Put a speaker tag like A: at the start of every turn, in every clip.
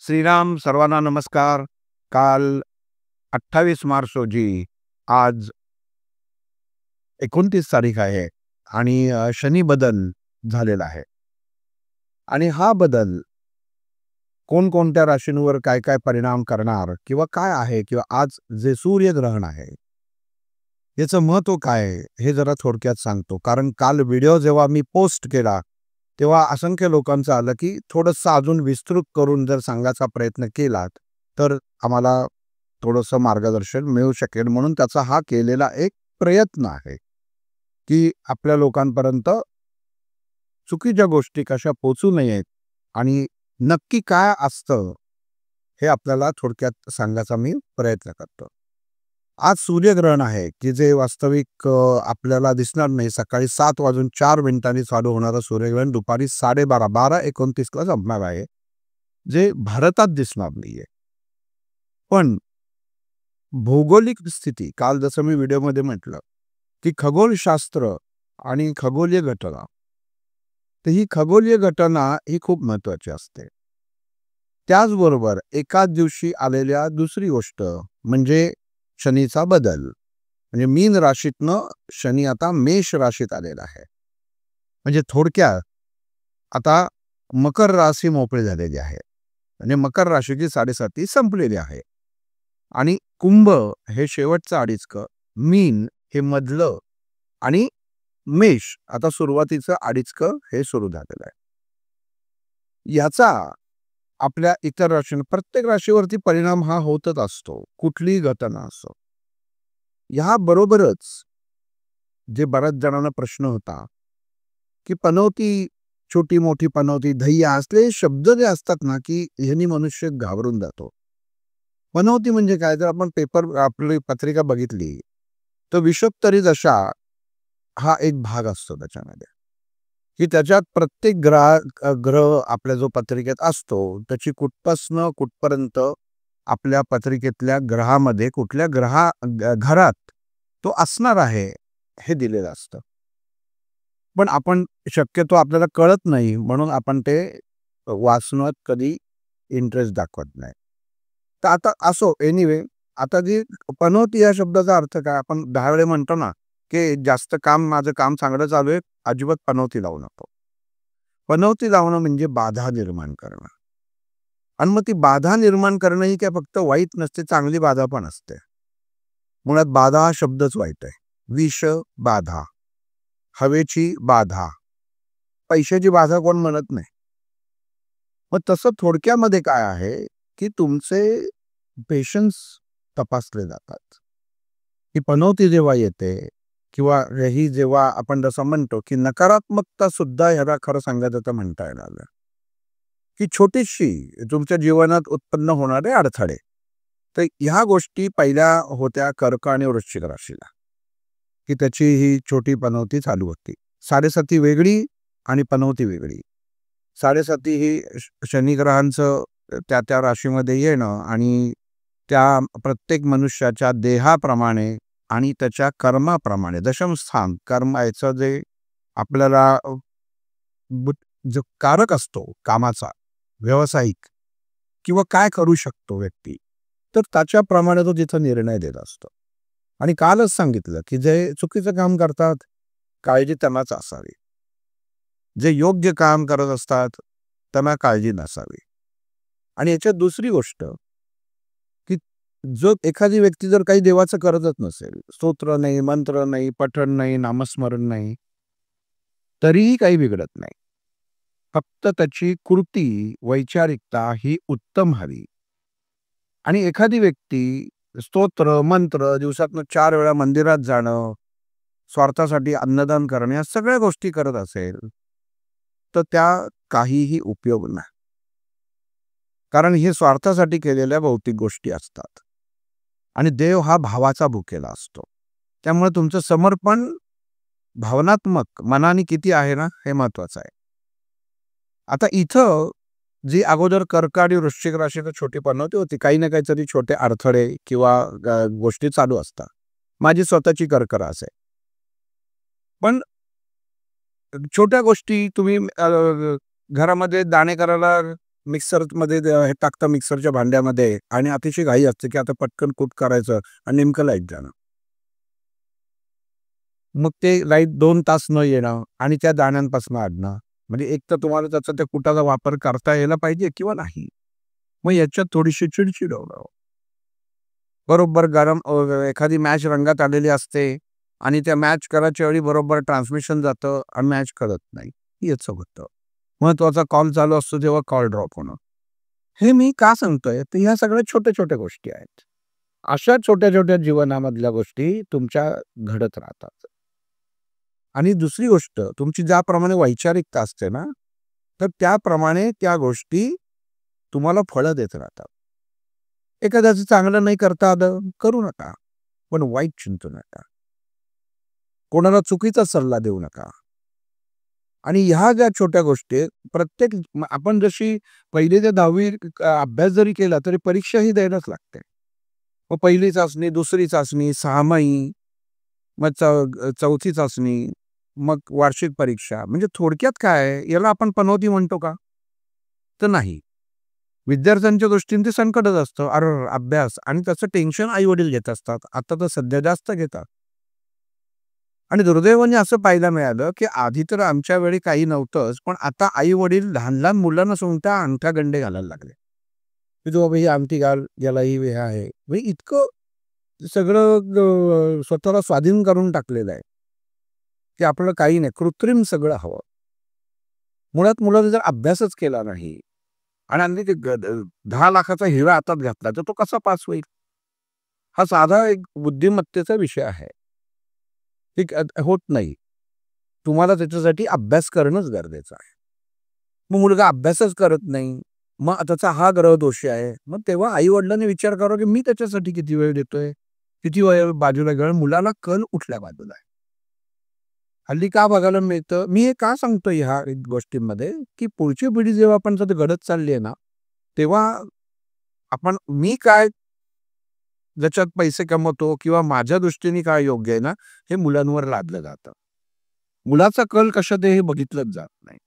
A: श्रीराम सर्वांना नमस्कार. काल 28 मार्च रोजी आज 29 तारीख आहे आणि शनी बदल झालेला आहे. आणि हा बदल कोणकोणत्या राशींवर काय काय परिणाम करणार किंवा काय आहे किंवा आज जे सूर्यग्रहण आहे याचं महत्त्व काय आहे हे जरा थोडक्यात सांगतो. कारण काल व्हिडिओ जेव्हा मी पोस्ट केला तेव्हा असंख्य लोकांचं आलं की थोडंसं अजून विस्तृत करून जर सांगायचा प्रयत्न केलात तर आम्हाला थोडंसं मार्गदर्शन मिळू शकेल, म्हणून त्याचा हा केलेला एक प्रयत्न आहे की आपल्या लोकांपर्यंत चुकीच्या गोष्टी कशा पोचू नयेत आणि नक्की काय असतं हे आपल्याला थोडक्यात सांगायचा मी प्रयत्न करतो. आज सूर्यग्रहण आहे की जे वास्तविक आपल्याला दिसणार नाही. सकाळी 7:04 चालू होणारं सूर्यग्रहण दुपारी 12:30 संपणार आहे, जे भारतात दिसणार नाहीये. पण भौगोलिक स्थिती, काल जसं मी व्हिडिओमध्ये म्हटलं की खगोलशास्त्र आणि खगोलीय घटना, तर ही खगोलीय घटना ही खूप महत्त्वाची असते. त्याचबरोबर एकाच दिवशी आलेल्या दुसरी गोष्ट म्हणजे शनीचा बदल. म्हणजे मीन राशीतनं शनी आता मेष राशीत आलेला आहे. म्हणजे थोडक्यात आता मकर राशी मोकळी झालेली आहे. म्हणजे मकर राशीची 7.5 संपलेली आहे आणि कुंभ हे शेवटचं अडीचकं, मीन हे मधलं आणि मेष आता सुरुवातीचं अडीचकं हे सुरू झालेलं आहे. याचा आपल्या इतर राशींवर, प्रत्येक राशीवरती परिणाम हा होतच असतो, कुठलीही घटना असो. ह्या बरोबरच जे बऱ्याच जणांना प्रश्न होता की पनौती, छोटी मोठी पनौती, धैया असले शब्द जे असतात ना की ह्यांनी मनुष्य घाबरून जातो. पनौती म्हणजे काय? जर आपण पेपर आपली पत्रिका बघितली तर विषुप्तरी दशा हा एक भाग असतो त्याच्यामध्ये, की त्याच्यात प्रत्येक ग्रह आपल्या जो पत्रिकेत असतो त्याची कुठपासनं कुठपर्यंत आपल्या पत्रिकेतल्या ग्रहामध्ये कुठल्या घरात तो असणार आहे हे दिलेलं असतं. पण आपण शक्यतो आपल्याला कळत नाही म्हणून आपण ते वाचण्यात कधी इंटरेस्ट दाखवत नाही. तर आता असो, एनिवे, आता जी पनौती या शब्दाचा अर्थ काय? आपण 10 वेळे म्हणतो ना की जास्त काम, माझं काम चांगलं चालू आहे, अजिबात पनौती लावू नको. पनौती लावणं म्हणजे बाधा निर्माण करणं. आणि मग ती बाधा निर्माण करणं ही काय फक्त वाईट नसते, चांगली बाधा पण असते. मुळात बाधा हा शब्दच वाईट आहे. विष बाधा, हवेची बाधा, पैशाची बाधा कोण म्हणत नाही. मग तसं थोडक्यामध्ये काय आहे की तुमचे पेशन्स तपासले जातात. ही पनौती जेव्हा येते किंवा ही जेव्हा आपण जसं म्हणतो की नकारात्मकता सुद्धा ह्याला खरं सांगायचं तर म्हणता येणार की छोटीशी तुमच्या जीवनात उत्पन्न होणारे अडथळे. तर ह्या गोष्टी पहिल्या होत्या कर्क आणि वृश्चिक राशीला, की त्याची ही छोटी पनौती चालू होती. 7.5 वेगळी आणि पनौती वेगळी. 7.5 ही शनिग्रहांचं त्या त्या राशीमध्ये येणं आणि त्या प्रत्येक मनुष्याच्या देहाप्रमाणे आणि त्याच्या कर्माप्रमाणे, दशमस्थान कर्म याचं जे आपल्याला जो कारक असतो कामाचा, व्यावसायिक किंवा काय करू शकतो व्यक्ती, तर त्याच्याप्रमाणे तो तिथं निर्णय देत असतो. आणि कालच सांगितलं की जे चुकीचं काम करतात काळजी त्यांनाच असावी, जे योग्य काम करत असतात त्यांना काळजी नसावी. आणि याच्यात दुसरी गोष्ट की जो एखादी व्यक्ती जर काही देवाचं करतच नसेल, स्तोत्र नाही, मंत्र नाही, पठण नाही, नामस्मरण नाही, तरीही काही बिघडत नाही. फक्त त्याची कृती, वैचारिकता ही उत्तम हवी. आणि एखादी व्यक्ती स्तोत्र, मंत्र, दिवसातनं 4 वेळा मंदिरात जाणं, स्वार्थासाठी अन्नदान करणं, या सगळ्या गोष्टी करत असेल तर त्या काहीही उपयोग नाही. कारण हे स्वार्थासाठी केलेल्या भौतिक गोष्टी असतात आणि देव हा भावाचा भुकेला असतो. त्यामुळे तुमचं समर्पण भावनात्मक मनाने किती आहे ना, हे महत्वाचं आहे. आता इथं जी अगोदर कर्क आणि वृश्चिक राशीची छोटी पनौती होती, काही ना काहीतरी छोटे अडथळे किंवा गोष्टी चालू असतात. माझी स्वतःची कर्क रास आहे. पण छोट्या गोष्टी तुम्ही घरामध्ये दाणे करायला मिक्सरमध्ये हे टाकतं मिक्सरच्या भांड्यामध्ये आणि अतिशय घाई असते, की आता पटकन कूट करायचं आणि नेमकं लाईट जाणं. मग ते लाईट 2 तास न येणं आणि त्या दाण्यांपासून अडणं. म्हणजे एक तर तुम्हाला त्याचा त्या कुटाचा वापर करता यायला पाहिजे किंवा नाही. मग याच्यात थोडीशी चिड-चिड होणं. बरोबर एखादी मॅच रंगात आलेली असते आणि त्या मॅच करायच्या वेळी बरोबर ट्रान्समिशन जातं आणि मॅच कळत नाही. याचं होतं. महत्त्वाचा कॉल चालू असतो तेव्हा कॉल ड्रॉप होणं. हे मी का सांगतोय? तर ह्या सगळ्या छोट्या-छोट्या गोष्टी आहेत. अशा छोट्या-छोट्या जीवनामधल्या गोष्टी तुमच्या घडत राहतात. आणि दुसरी गोष्ट तुमची ज्याप्रमाणे वैचारिकता असते ना, तर त्याप्रमाणे त्या गोष्टी तुम्हाला फळं देत राहतात. एखाद्याचं चांगलं नाही करता आलं, करू नका. पण वाईट चिंतू नका. कोणाला चुकीचा सल्ला देऊ नका. आणि ह्या ज्या छोट्या गोष्टी आहेत, आपण जशी 1ली ते 10वी अभ्यास जरी केला तरी परीक्षा ही द्यायलाच लागते. मग 1ली चाचणी, 2री चाचणी, 6माही, मग 4थी चाचणी, मग वार्षिक परीक्षा. म्हणजे थोडक्यात काय आहे, याला आपण पनौती म्हणतो का? तर नाही. विद्यार्थ्यांच्या दृष्टीने ते संकटच असतं. अरे, अभ्यास आणि त्याचं टेन्शन आई-वडील घेत असतात. आता तर सध्या जास्त घेतात. आणि दुर्दैवाने असं पाहायला मिळालं, की आधी तर आमच्या वेळी काही नव्हतंच, पण आता आई-वडील लहान-लहान मुलांना सुद्धा अंगठा-गंडे घालायला लागले. की "तू बाबा ही अंगठी घाल, याला ही हे आहे." म्हणजे इतकं सगळं स्वतःला स्वाधीन करून टाकलेलं आहे, की आपल्याला काही नाही. कृत्रिम सगळं हवं. मुळात मुलाने जर अभ्यासच केला नाही आणि अगदी ते 10 लाखाचा हिरा हातात घातला, तर तो कसा पास होईल? हा साधा एक बुद्धिमत्तेचा विषय आहे. ठीक होत नाही. तुम्हाला त्याच्यासाठी अभ्यास करणंच गरजेचं आहे. मग मुलगा अभ्यासच करत नाही. मग त्याचा हा ग्रहदोष आहे. मग तेव्हा आई-वडिलांनी विचार करावा, की मी त्याच्यासाठी किती वेळ देतोय? किती वेळ बाजूला गेला? मुलाला कल कुठल्या बाजूला आहे? हल्ली का बघायला मिळतं? मी हे का सांगतोय ह्या गोष्टींमध्ये, की पुढची पिढी जेव्हा आपण जर घडत चालली आहे ना, तेव्हा मी काय ज्याच्यात पैसे कमवतो किंवा माझ्या दृष्टीने काय योग्य आहे ना, हे मुलांवर लादलं जातं. मुलाचा कल कशात आहे हे बघितलंच जात नाही.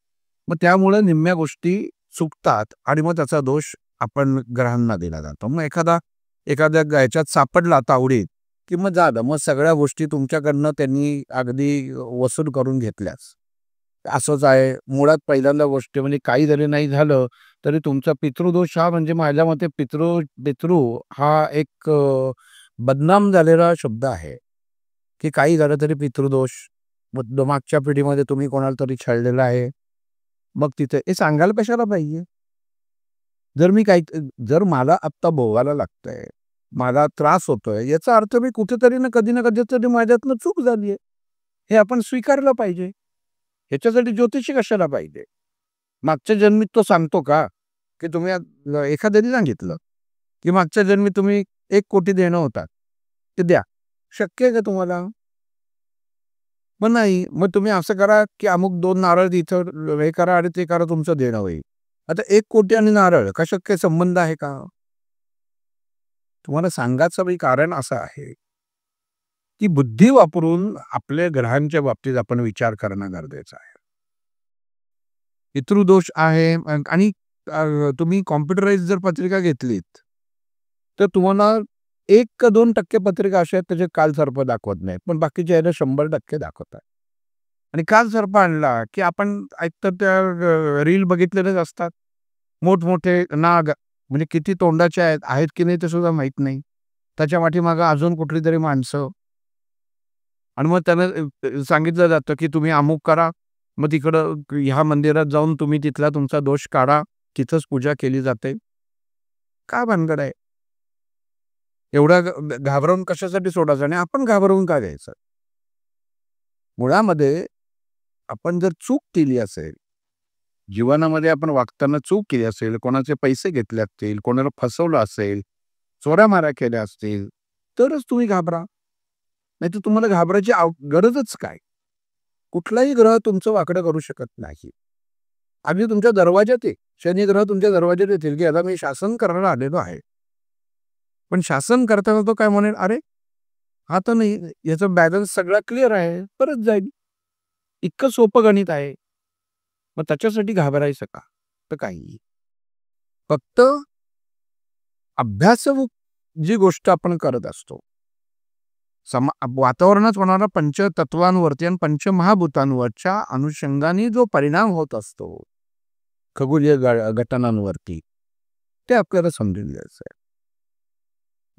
A: मग त्यामुळे निम्म्या गोष्टी चुकतात आणि मग त्याचा दोष आपण ग्रहांना दिला जातो. मग एखाद्या ह्याच्यात सापडला तावडीत, की मग झालं. मग सगळ्या गोष्टी तुमच्याकडनं त्यांनी अगदी वसूल करून घेतल्याच. असंच आहे. मुळात पहिल्यांदा गोष्ट म्हणजे काही जरी नाही झालं, तरी तुमचा पितृदोष हा म्हणजे माझ्या मते पितृ हा एक बदनाम झालेला शब्द आहे, की काही झालं तरी पितृदोष. मग मागच्या पिढीमध्ये तुम्ही कोणाला तरी छळलेलं आहे. मग तिथे हे सांगायला कशाला पाहिजे? जर मी काही जर मला आत्ता भोगायला लागतंय, मला त्रास होतोय, याचा अर्थ मी कुठेतरी ना कधीतरी माझ्यातनं चूक झाली आहे. हे आपण स्वीकारलं पाहिजे. ह्याच्यासाठी ज्योतिषी कशाला पाहिजे? मागच्या जन्मीत तो सांगतो का? की तुम्ही एखाद्याने सांगितलं, की मागच्या जन्मी तुम्ही 1,00,00,000 देणं होतात. ते द्या. शक्य आहे का तुम्हाला? मग नाही. मग तुम्ही असं करा, की अमुक 2 नारळ इथं हे करा आणि ते करा तुमचं देणं होईल. आता 1,00,00,000 आणि नारळ कशात काही संबंध आहे का? तुम्हाला सांगायचं बी कारण असं आहे, की बुद्धी वापरून आपल्या ग्रहांच्या बाबतीत आपण विचार करणं गरजेचं आहे. पितृदोष आहे आणि तुम्ही कॉम्प्युटराइज जर पत्रिका घेतलीत, तर तुम्हाला 1 का 2% पत्रिका अशा आहेत त्याचे कालसर्प दाखवत नाहीत. पण बाकीच्या ह्याला 100% दाखवतात. आणि कालसर्प आणला, की आपण एकतर त्या रील बघितलेलेच असतात. मोठमोठे नाग म्हणजे किती तोंडाचे आहेत की नाही ते सुद्धा माहीत नाही. त्याच्या पाठीमागे अजून कुठलीतरी माणसं आणि मग त्यांना सांगितलं जातं, की तुम्ही अमुक करा. मग तिकडं ह्या मंदिरात जाऊन तुम्ही तिथला तुमचा दोष काढा. तिथंच पूजा केली जाते. काय भानगड आहे? एवढा घाबरवून कशासाठी सोडायचं आणि आपण घाबरवून का घ्यायचं? मुळामध्ये आपण जर चूक केली असेल, जीवनामध्ये आपण वागताना चूक केली असेल, कोणाचे पैसे घेतले असतील, कोणाला फसवलं असेल, चोऱ्या-माऱ्या केल्या असतील, तरच तुम्ही घाबरा. नाहीतर तुम्हाला घाबरायची गरजच काय? कुठलाही ग्रह तुमचं वाकडं करू शकत नाही. अगदी तुमच्या दरवाजात आहे. शनी ग्रह तुमच्या दरवाजात येतील, की आता मी शासन करायला आलेलो आहे. पण शासन करताना तो काय म्हणेल, "अरे, हा तर नाही, याचा बॅलन्स सगळा क्लिअर आहे, परत जाईल." इतकं सोपं गणित आहे. मग त्याच्यासाठी घाबरायचं का? तर काही फक्त अभ्यास जी गोष्ट आपण करत असतो, वातावरणात होणाऱ्या पंचतत्वांवरती आणि पंचमहाभूतांवरच्या अनुषंगाने जो परिणाम होत असतो खगोलीय घटनांवरती, ते आपल्याला समजून घ्यायचं आहे.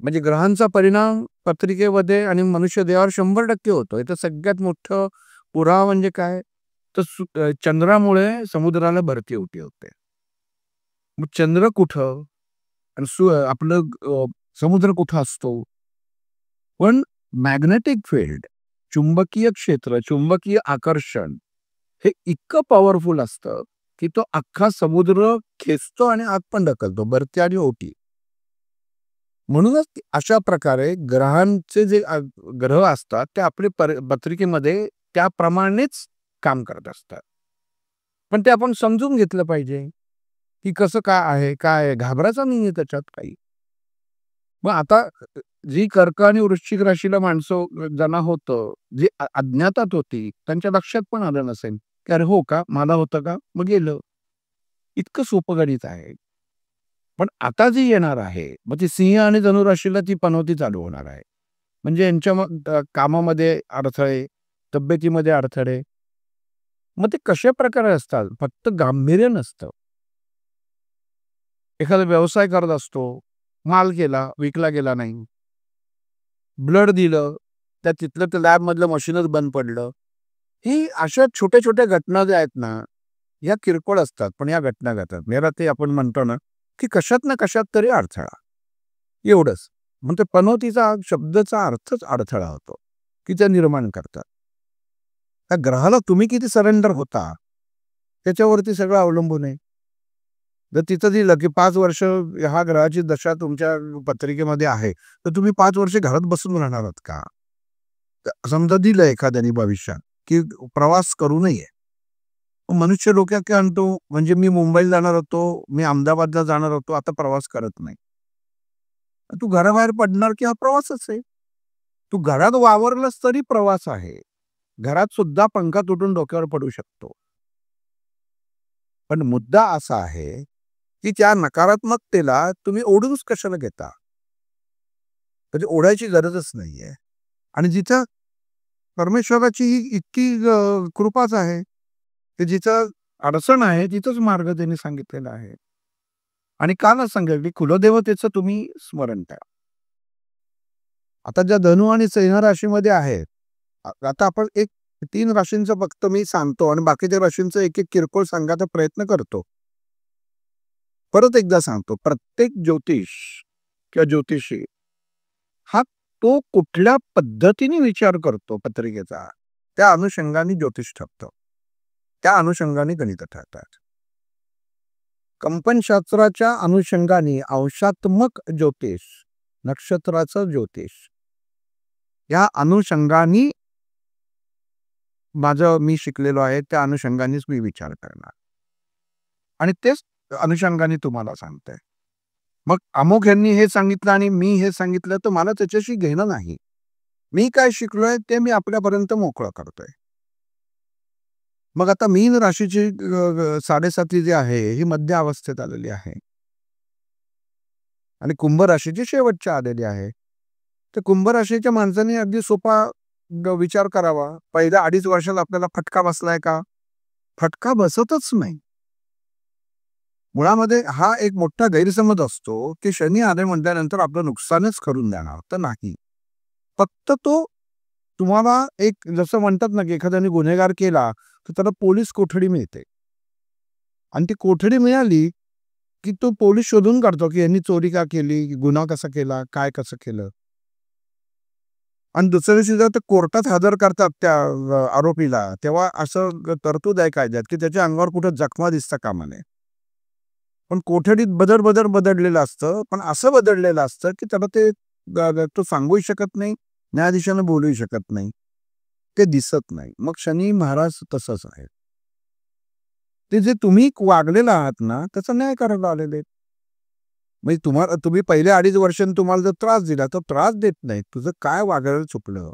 A: म्हणजे ग्रहांचा परिणाम पत्रिकेमध्ये आणि मनुष्य देहावर 100% होतो. इथं सगळ्यात मोठं पुरावा म्हणजे काय, तर चंद्रामुळे समुद्राला भरती होते. मग चंद्र कुठं आणि आपलं समुद्र कुठं असतो. पण मॅग्नेटिक फील्ड, चुंबकीय क्षेत्र, चुंबकीय आकर्षण हे इतकं पॉवरफुल असतं की तो अख्खा समुद्र खेचतो आणि आत पण ढकलतो, भरती आणि ओटी. म्हणूनच अशा प्रकारे ग्रहांचे जे ग्रह असतात ते आपल्या पत्रिकेमध्ये त्याप्रमाणेच काम करत असतात. पण ते आपण समजून घेतलं पाहिजे की कसं काय आहे, काय आहे. घाबरायचं नाहीये त्याच्यात काही. मग आता जी कर्क आणि वृश्चिक राशीला माणसं ज्यांना होतं, जी अज्ञातात होती, त्यांच्या लक्षात पण आलं नसेल की अरे हो का, मला होतं का, मग गेलं. इतकं सोपं गणित आहे. पण आता जी येणार आहे, मग ती सिंह आणि धनु राशीला ती पनौती चालू होणार आहे. म्हणजे यांच्या कामामध्ये अडथळे, तब्येतीमध्ये अडथळे. मग ते कशा प्रकारे असतात, फक्त गांभीर्य नसतं. एखादा व्यवसाय करत असतो, माल केला, विकला गेला नाही. ब्लड दिलं, त्या तिथलं ते लॅबमधलं मशीनच बंद पडलं. ही अशा छोट्या-छोट्या घटना ज्या आहेत ना, ह्या किरकोळ असतात, पण या घटना घडतात. मेरा ते आपण म्हणतो ना, की कशात ना कशात तरी अडथळा. एवढंच. म्हणजे पनौतीचा शब्दाचा अर्थच अडथळा होतो, की त्या निर्माण करतात. त्या ग्रहाला तुम्ही किती सरेंडर होता, त्याच्यावरती सगळं अवलंबून आहे. जर तिथं दिलं, की 5 वर्ष ह्या ग्रहाची दशा तुमच्या पत्रिकेमध्ये आहे, तर तुम्ही 5 वर्ष घरात बसून राहणार आहात का? समजा दिलं एखाद्याने भविष्यात, की प्रवास करू नये. मनुष्य डोक्यात काय आणतो, म्हणजे मी मुंबईला जाणार होतो, मी अहमदाबादला जाणार होतो, आता प्रवास करत नाही. तू घराबाहेर पडणार की हा प्रवासच आहे. तू घरात वावरलास तरी प्रवास आहे. घरात सुद्धा पंखा तुटून डोक्यावर पडू शकतो. पण मुद्दा असा आहे, की त्या नकारात्मकतेला तुम्ही ओढूनच कशाला घेता? म्हणजे ओढायची गरजच नाहीये. आणि जिथं परमेश्वराची ही इतकी कृपाच आहे, की जिथं अडचण आहे तिथंच मार्ग त्यांनी सांगितलेला आहे. आणि का नाही सांगेल, की कुलदेवतेचं तुम्ही स्मरण करा. आता ज्या धनु आणि सिंह राशीमध्ये आहेत, आता आपण एक 3 राशींचं फक्त मी सांगतो आणि बाकीच्या राशींचं एक-एक किरकोळ सांगायचा प्रयत्न करतो. परत एकदा सांगतो, प्रत्येक ज्योतिष किंवा ज्योतिषी हा तो कुठल्या पद्धतीने विचार करतो पत्रिकेचा, त्या अनुषंगाने ज्योतिष ठरतं. त्या अनुषंगाने गणित ठरतात. कंपनशास्त्राच्या अनुषंगाने अंशात्मक ज्योतिष, नक्षत्राचं ज्योतिष, या अनुषंगाने मी शिकलेलो आहे, त्या अनुषंगानेच मी विचार करणार. आणि तेच अनुषंगाने तुम्हाला सांगतोय. मग अमुक यांनी हे सांगितलं आणि मी हे सांगितलं, तर मला त्याच्याशी घेणं नाही. मी काय शिकलोय ते मी आपल्यापर्यंत मोकळं करतोय. मग आता मीन राशीची 7.5 जी आहे, ही मध्य अवस्थेत आलेली आहे. आणि कुंभ राशीची शेवटच्या आलेली आहे. तर कुंभ राशीच्या माणसाने अगदी सोपा विचार करावा. पहिल्या 2.5 वर्षात आपल्याला फटका बसलाय का? फटका बसतच नाही. मुळामध्ये हा एक मोठा गैरसमज असतो, की शनी आले म्हटल्यानंतर आपलं नुकसानच करून देणार, तर नाही. फक्त तो तुम्हाला एक जसं म्हणतात ना, की एखाद्याने गुन्हेगार केला, तर त्याला पोलीस कोठडी मिळते. आणि ती कोठडी मिळाली, की तो पोलीस शोधून काढतो, की यांनी चोरी का केली, गुन्हा कसा केला, काय कसं केलं. आणि दुसऱ्या दिवशी जर ते कोर्टात हजर करतात त्या आरोपीला, तेव्हा असं तरतूद आहे कायद्यात, की त्याच्या अंगावर कुठं जखमा दिसता कामा नये. पण कोठडीत बदललेलं असतं, पण असं बदललेलं असतं, की त्याला ते तो सांगूही शकत नाही, न्यायाधीशानं बोलूही शकत नाही. ते दिसत नाही. मग शनी महाराज तसंच आहे. ते जे तुम्ही वागलेला आहात ना, त्याचा न्याय करायला आलेले आहेत. म्हणजे तुम्ही पहिल्या 2.5 वर्षांनी तुम्हाला जर त्रास दिला, तर त्रास देत नाहीत. तुझं काय वागायला चुकलं?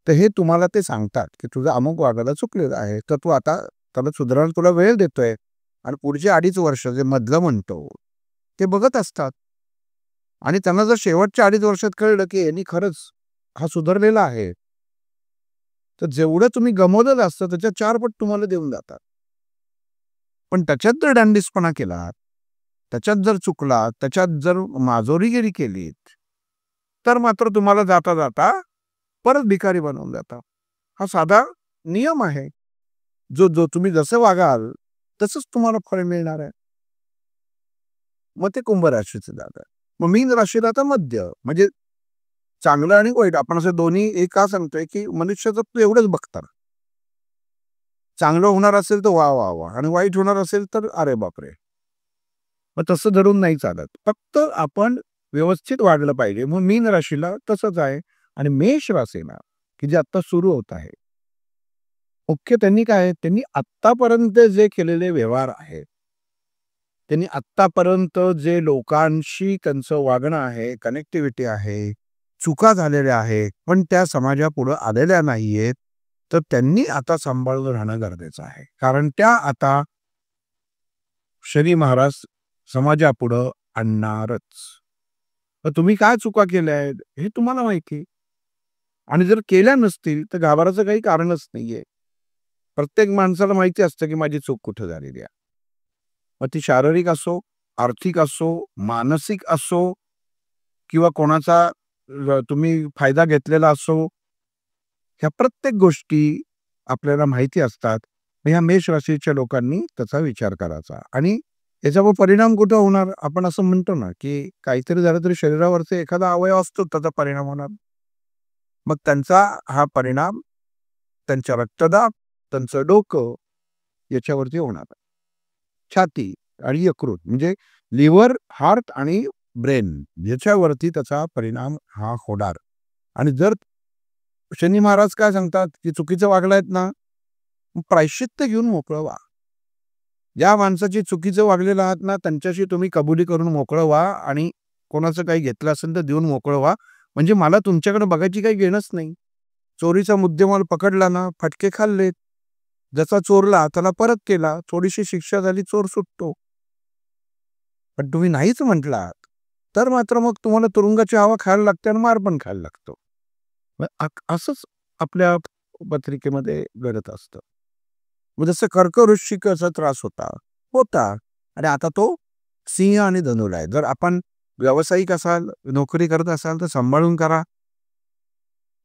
A: तर हे तुम्हाला ते सांगतात, की तुझं अमुक वागायला चुकलेलं आहे. तर तू आता त्याला सुधारायला तुला वेळ देतोय. आणि पुढचे 2.5 वर्ष जे मधलं म्हणतो, ते बघत असतात. आणि त्यांना जर शेवटच्या 2.5 वर्षात कळलं, की यांनी खरंच हा सुधारलेला आहे, तर जेवढं तुम्ही गमावलेलं असतं त्याच्या 4 पट तुम्हाला देऊन जातात. पण त्याच्यात जर डॅंडिसपणा केलात, त्याच्यात जर चुकलात, त्याच्यात जर माजोरीगिरी केलीत, तर मात्र तुम्हाला जाता जाता परत भिकारी बनवून जाता. हा साधा नियम आहे. जो जो तुम्ही जसं वागाल तसंच तुम्हाला फळ मिळणार आहे. मग ते कुंभ राशीचं झालं. मग मीन राशीला तर मध्य, म्हणजे चांगलं आणि वाईट आपण असं दोन्ही एक का सांगतोय, की मनुष्याचं तू एवढंच बघतात. चांगलं होणार असेल तर वाह, वाह, वाह आणि वाईट होणार असेल तर अरे बापरे! मग तसं धरून नाही चालत. फक्त आपण व्यवस्थित वागलं पाहिजे. मग मीन राशीला तसंच आहे आणि मेष राशीला, की जे आत्ता सुरू होत आहे. मुख्य त्यांनी काय त्यांनी आत्तापर्यंत जे केलेले व्यवहार आहेत, त्यांनी आत्तापर्यंत जे लोकांशी त्यांचं वागणं आहे, कनेक्टिव्हिटी आहे, चुका झालेल्या आहेत, पण त्या समाजापुढं आलेल्या नाहीयेत. तर त्यांनी आता सांभाळून राहणं गरजेचं आहे. कारण त्या आता शनी महाराज समाजापुढं आणणारच. तर तुम्ही काय चुका केल्या आहेत, हे तुम्हाला माहिती आहे. आणि जर केल्या नसतील तर घाबरायचं काही कारणच नाहीये. प्रत्येक माणसाला माहिती असतं, की माझी चूक कुठे झालेली आहे. मग ती शारीरिक असो, आर्थिक असो, मानसिक असो किंवा कोणाचा तुम्ही फायदा घेतलेला असो, ह्या प्रत्येक गोष्टी आपल्याला माहिती असतात. मग ह्या मेष राशीच्या लोकांनी त्याचा विचार करायचा आणि याच्यावर परिणाम कुठं होणार? आपण असं म्हणतो ना, की काहीतरी झालं तरी शरीरावरचा एखादा अवयव असतो त्याचा परिणाम होणार. मग त्यांचा हा परिणाम त्यांच्या रक्तदाब, त्यांचं डोकं याच्यावरती होणार. छाती आणि यकृत म्हणजे लिव्हर, हार्ट आणि ब्रेन याच्यावरती त्याचा परिणाम हा होणार. आणि जर शनी महाराज काय सांगतात, की चुकीचं वागलायत ना, प्रायश्चित्त घेऊन मोकळं व्हा. ज्या माणसाची चुकीचं वागलेलं आहात ना, त्यांच्याशी तुम्ही कबुली करून मोकळं व्हा आणि कोणाचं काही घेतलं असेल तर देऊन मोकळं व्हा. म्हणजे मला तुमच्याकडे बघायची काही घेणंच नाही. चोरीचा मुद्देमाल पकडला ना, फटके खाल्लेत. जसा चोरला त्याला परत केला, थोडीशी शिक्षा झाली, चोर सुटतो. पण तुम्ही नाहीच म्हटलात, तर मात्र मग तुम्हाला तुरुंगाची हवा खायला लागते आणि मार पण खायला लागतो. मग असंच आपल्या पत्रिकेमध्ये घडत असतं. मग जसं कर्कवृश्चिकाचा त्रास होता आणि आता तो सिंह आणि धनुला आहे. जर आपण व्यावसायिक असाल, नोकरी करत असाल तर सांभाळून करा,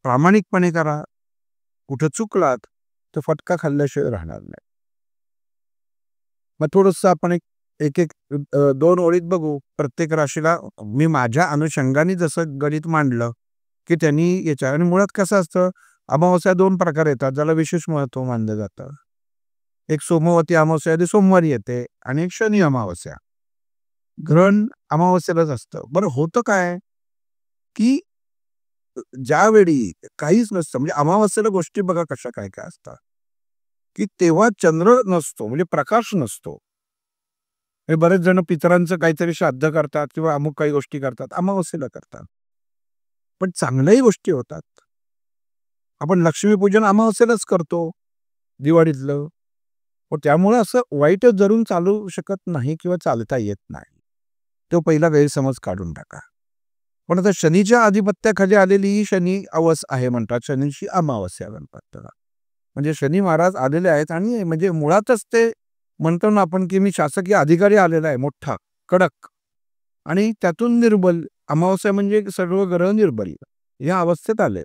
A: प्रामाणिकपणे करा. कुठं चुकलात तर फटका खाल्ल्याशिवाय राहणार नाही. मग थोडंसं आपण एक 2 ओळीत बघू. प्रत्येक राशीला मी माझ्या अनुषंगाने जसं गणित मांडलं, की त्यांनी याच्या आणि मुळात कसं असतं, अमावास्या 2 प्रकार येतात, ज्याला विशेष महत्त्व मानलं जातं. एक सोमवती अमावास्या आधी सोमवारी येते आणि एक शनी अमावास्या. ग्रहण अमावास्येलाच असतं. बरं होतं काय, की ज्यावेळी काहीच नसतं म्हणजे अमावास्येला गोष्टी बघा कशा काय-काय असतात, की तेव्हा चंद्र नसतो म्हणजे प्रकाश नसतो. हे बरेच जण पितरांचं काहीतरी श्राद्ध करतात किंवा अमुक काही गोष्टी करतात, अमावास्येला करतात. पण चांगल्याही गोष्टी होतात. आपण लक्ष्मीपूजन अमावास्येलाच करतो, दिवाळीतलं. मग त्यामुळे असं वाईटच धरून चालू शकत नाही किंवा चालता येत नाही. तो पहिला गैरसमज काढून टाका. पण आता शनीच्या आधिपत्याखाली आलेली ही शनी अवस आहे म्हणतात. शनीची अमावास्या म्हणतात त्याला. म्हणजे शनी महाराज आलेले आहेत आणि म्हणजे मुळातच ते म्हणतो ना आपण, की मी शासकीय अधिकारी आलेला आहे मोठा, कडक आणि त्यातून निर्बल. अमावास्या म्हणजे सर्व ग्रह निर्बल. या अवस्थेत आले.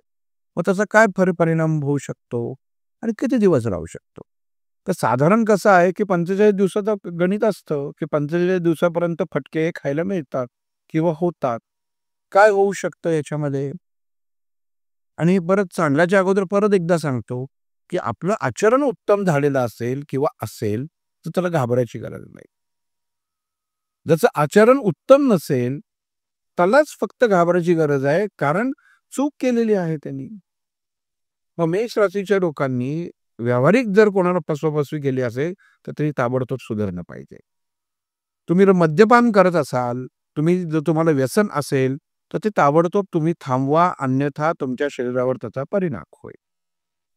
A: मग त्याचा काय परिणाम होऊ शकतो आणि किती दिवस राहू शकतो? तर साधारण कसं आहे, की 45 दिवसाचं गणित असतं, की 45 दिवसापर्यंत फटके खायला मिळतात किंवा होतात. काय होऊ शकतं याच्यामध्ये? आणि परत सांगायच्या अगोदर परत एकदा सांगतो, की आपलं आचरण उत्तम झालेलं असेल किंवा असेल, तर त्याला घाबरायची गरज नाही. ज्याचं आचरण उत्तम नसेल, त्यालाच फक्त घाबरायची गरज आहे, कारण चूक केलेली आहे त्यांनी. मग मेष राशीच्या लोकांनी व्यावहारिक जर कोणाला फसवाफसवी केली असेल, तर ते ताबडतोब सुधारणं पाहिजे. तुम्ही जर मद्यपान करत असाल, जर तुम्हाला व्यसन असेल, तर ते ताबडतोब तुम्ही थांबवा, अन्यथा तुमच्या शरीरावर त्याचा परिणाम होईल.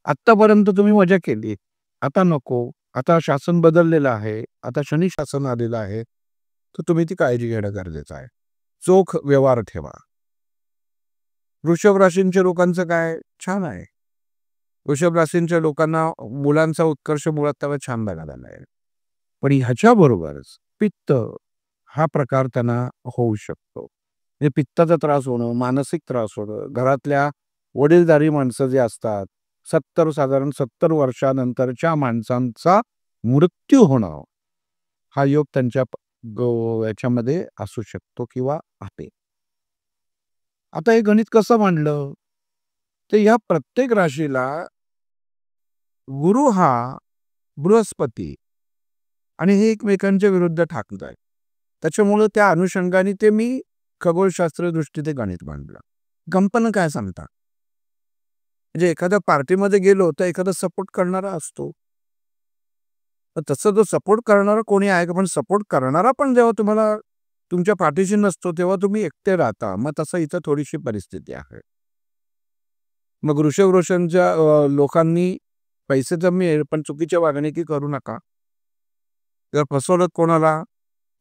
A: आत्तापर्यंत तुम्ही मजा केली, आता नको. आता शासन बदललेलं आहे. आता शनी शासन आलेलं आहे. तर तुम्ही ती काळजी घेणं गरजेचं आहे. चोख व्यवहार ठेवा. वृषभ राशींच्या लोकांचं काय छान आहे. वृषभ राशींच्या लोकांना मुलांचा उत्कर्ष मुळात तेव्हा छान बघायला मिळेल. पण ह्याच्याबरोबरच पित्त हा प्रकार त्यांना होऊ शकतो. म्हणजे पित्ताचा त्रास होणं, मानसिक त्रास होणं, घरातल्या वडीलधारी माणसं जे असतात, साधारण 70 वर्षानंतरच्या माणसांचा मृत्यू होणं, हा योग त्यांच्या याच्यामध्ये असू शकतो किंवा आहे. आता हे गणित कसं मांडलं? तर ह्या प्रत्येक राशीला गुरु हा बृहस्पती आणि हे एकमेकांच्या विरुद्ध ठाकत आहे. त्याच्यामुळे त्या अनुषंगाने ते मी खगोलशास्त्रीय दृष्टी ते गणित मांडलं. कंपन काय सांगतात? म्हणजे एखाद्या पार्टीमध्ये गेलो तर एखादा सपोर्ट करणारा असतो. तर तसं जो सपोर्ट करणारा कोणी आहे का? पण सपोर्ट करणारा पण जेव्हा तुम्हाला तुमच्या पाठीशी नसतो तेव्हा तुम्ही एकटे राहता. मग तसं इथं थोडीशी परिस्थिती आहे. मग वृषभ रोशनच्या लोकांनी पैसे तर मिळेल पण चुकीच्या वागणुकी करू नका. जर फसवलं कोणाला,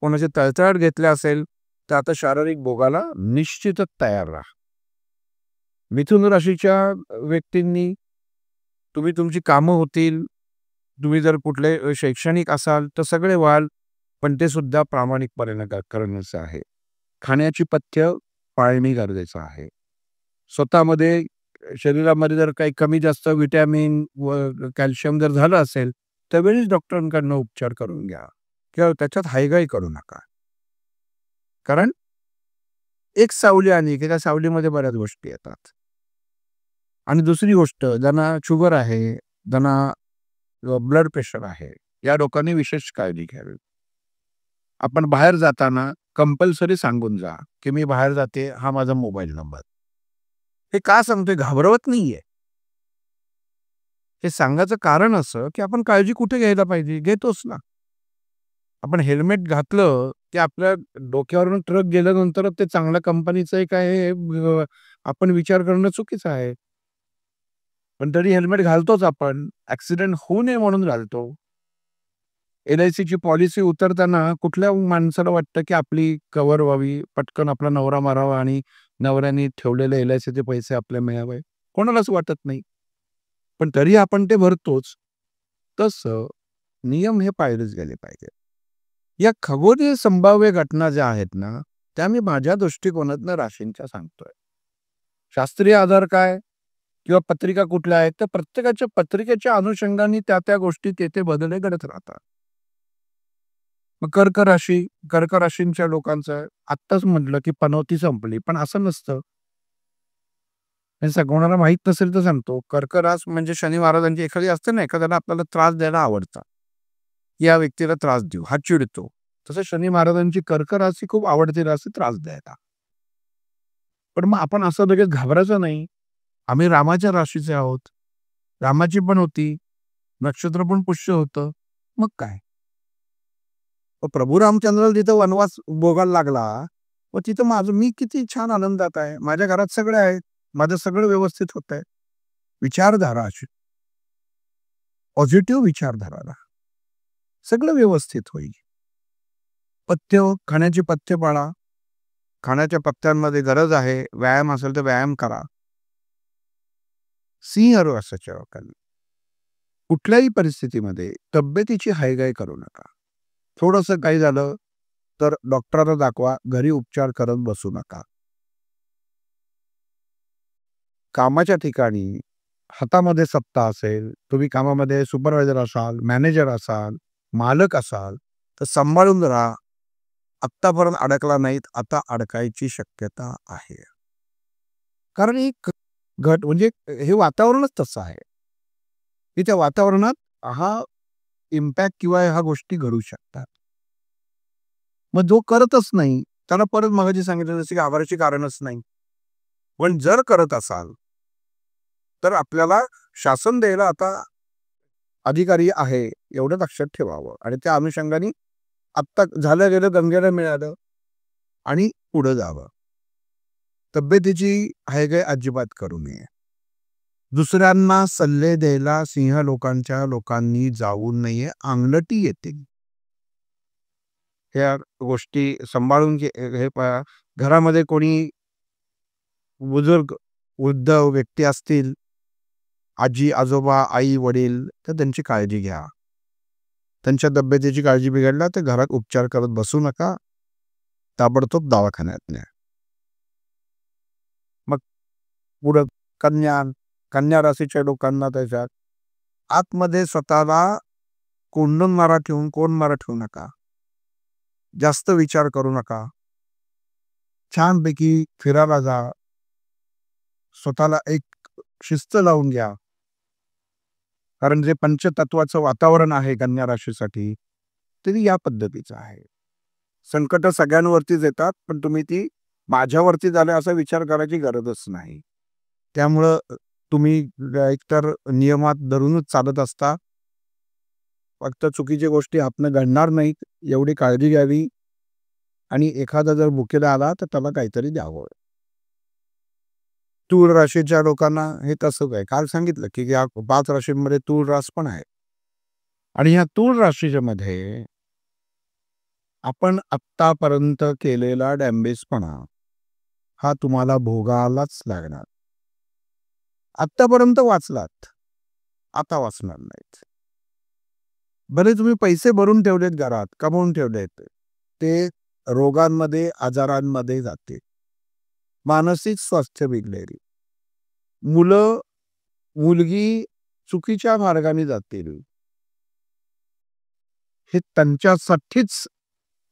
A: कोणाची तळतळाट घेतली असेल तर आता शारीरिक भोगाला निश्चितच तयार राहा. मिथुन राशीच्या व्यक्तींनी तुम्ही तुमची कामं होतील. तुम्ही जर कुठले शैक्षणिक असाल तर सगळे व्हाल, पण ते सुद्धा प्रामाणिकपणे करण्याचं आहे. खाण्याची पथ्य पाळणे गरजेचं आहे. स्वतःमध्ये शरीरामध्ये जर काही कमी जास्त व्हिटॅमिन व कॅल्शियम जर झालं असेल तर वेळीच डॉक्टरांकडनं उपचार करून घ्या किंवा त्याच्यात हायगाई करू नका. कारण एक सावली आली की त्या सावलीमध्ये बऱ्याच गोष्टी येतात. आणि दुसरी गोष्ट, ज्यांना शुगर आहे, ज्यांना ब्लड प्रेशर आहे, या लोकांनी विशेष काळजी घ्यावी. आपण बाहेर जाताना कंपल्सरी सांगून जा की मी बाहेर जाते, हा माझा मोबाईल नंबर. हे का सांगतोय? घाबरवत नाहीये. हे सांगायचं कारण असं की आपण काळजी कुठे घ्यायला पाहिजे? घेतोच ना. आपण हेल्मेट घातलं की आपल्या डोक्यावरून ट्रक गेल्यानंतर ते चांगल्या कंपनीचं आहे काय हे आपण विचार करणं चुकीचं आहे. पण तरी हेल्मेट घालतोच आपण. ॲक्सिडेंट होऊ नये म्हणून घालतो. LICची पॉलिसी उतरताना कुठल्या माणसाला वाटतं की आपली कव्हर व्हावी, पटकन आपला नवरा मारावा आणि नवऱ्याने ठेवलेले LICचे पैसे आपल्याला मिळावे? कोणालाच वाटत नाही. पण तरी आपण ते भरतोच. तसं नियम हे पाळलेच गेले पाहिजे. या खगोलीय संभाव्य घटना ज्या आहेत ना, त्या मी माझ्या दृष्टिकोनातनं राशींच्या सांगतोय. शास्त्रीय आधार काय? किंवा पत्रिका कुठल्या आहेत? तर प्रत्येकाच्या पत्रिकेच्या अनुषंगाने त्या गोष्टी ते बदल घडत राहतात. मग कर्क राशींच्या लोकांचं आत्ताच म्हटलं की पनौती संपली, पण असं नसतं. हे कोणाला माहित नसेल तर सांगतो. कर्क रास म्हणजे शनी महाराजांची एखादी असते ना, एखाद्याला आपल्याला त्रास द्यायला आवडतं. या व्यक्तीला त्रास देऊ, हा चिडतो. तसं शनी महाराजांची कर्क राशी खूप आवडती राशी त्रास द्यायला. पण मग आपण असं लगेच घाबरायचं नाही. आम्ही रामाच्या राशीचे आहोत. रामाची पण होती. नक्षत्र पण पुष्य होतं. मग काय? प्रभू रामचंद्राला तिथं वनवास भोगायला लागला. मग तिथं मी किती छान आनंदात आहे. माझ्या घरात सगळे आहेत. माझं सगळं व्यवस्थित होतंय. विचारधारा अशी पॉझिटिव्ह विचारधारा. सगळं व्यवस्थित होईल. खाण्याची पथ्य पाळा. खाण्याच्या पथ्यांमध्ये गरज आहे. व्यायाम असेल तर व्यायाम करा. सिंह राशीच्या लोकांनी कुठल्याही परिस्थितीमध्ये तब्येतीची हायगाई करू नका. थोडंसं काही झालं तर डॉक्टरांना दाखवा. घरी उपचार करत बसू नका. कामाच्या ठिकाणी हातामध्ये सत्ता असेल, तुम्ही कामामध्ये सुपरवायझर असाल, मॅनेजर असाल, मालक असाल, तर सांभाळून राहा. आत्तापर्यंत अडकला नाहीत, आता अडकायची शक्यता आहे. कारण एक म्हणजे हे वातावरणच तसं आहे की त्या वातावरणात हा इम्पॅक्ट किंवा ह्या गोष्टी घडू शकतात. मग जो करतच नाही त्याला परत मगाशी सांगितलं जसं की घाबरायची कारणच नाही. पण जर करत असाल तर आपल्याला शासन द्यायला आता अधिकारी आहे एवढं लक्षात ठेवावं आणि त्या अनुषंगाने आत्ता झालं गेलं गंगेला मिळालं आणि पुढे जावं. तब्येतीची हायगाई अजिबात करू नये. दुसऱ्यांना सल्ले द्यायला सिंह लोकांनी जाऊ नये, अंगलटी येते. ह्या गोष्टी सांभाळून हे पहा, घरामध्ये कोणी बुजुर्ग वृद्ध व्यक्ती असतील, आजी आजोबा आई वडील, तर त्यांची काळजी घ्या. त्यांच्या तब्येतीची काळजी बिघडला तर घरात उपचार करत बसू नका, ताबडतोब दवाखान्यात न्या. मग पुढं कन्या राशीच्या लोकांना त्याच्यात आतमध्ये स्वतःला कोंडून मारा ठेवू नका. जास्त विचार करू नका. छानपैकी फिरायला जा. स्वतःला एक शिस्त लावून घ्या. कारण जे पंचतत्वाचं वातावरण आहे कन्या राशीसाठी ते या पद्धतीचं आहे. संकट सगळ्यांवरतीच येतात, पण तुम्ही ती माझ्यावरती झाले असा विचार करायची गरजच नाही. त्यामुळं तुम्ही एकतर नियमात धरूनच चालत असता. फक्त चुकीच्या गोष्टी आपलं घडणार नाहीत एवढी काळजी घ्यावी. आणि एखादा जर भुकेला आला तर त्याला काहीतरी द्यावं. तूळ राशीच्या लोकांना हे तसंच आहे. काल सांगितलं की या 5 राशींमध्ये तूळ रास पण आहे. आणि ह्या तूळ राशीच्या मध्ये आपण आत्तापर्यंत केलेला डॅम्बेजपणा हा तुम्हाला भोगायलाच लागणार. आत्तापर्यंत वाचलात, आता वाचणार नाहीत. बरे तुम्ही पैसे भरून ठेवलेत घरात, कमवून ठेवलेत, ते रोगांमध्ये आजारांमध्ये जाते. मानसिक स्वास्थ्य बिघडेल. मुलगी चुकीच्या मार्गाने जातील. हे त्यांच्यासाठीच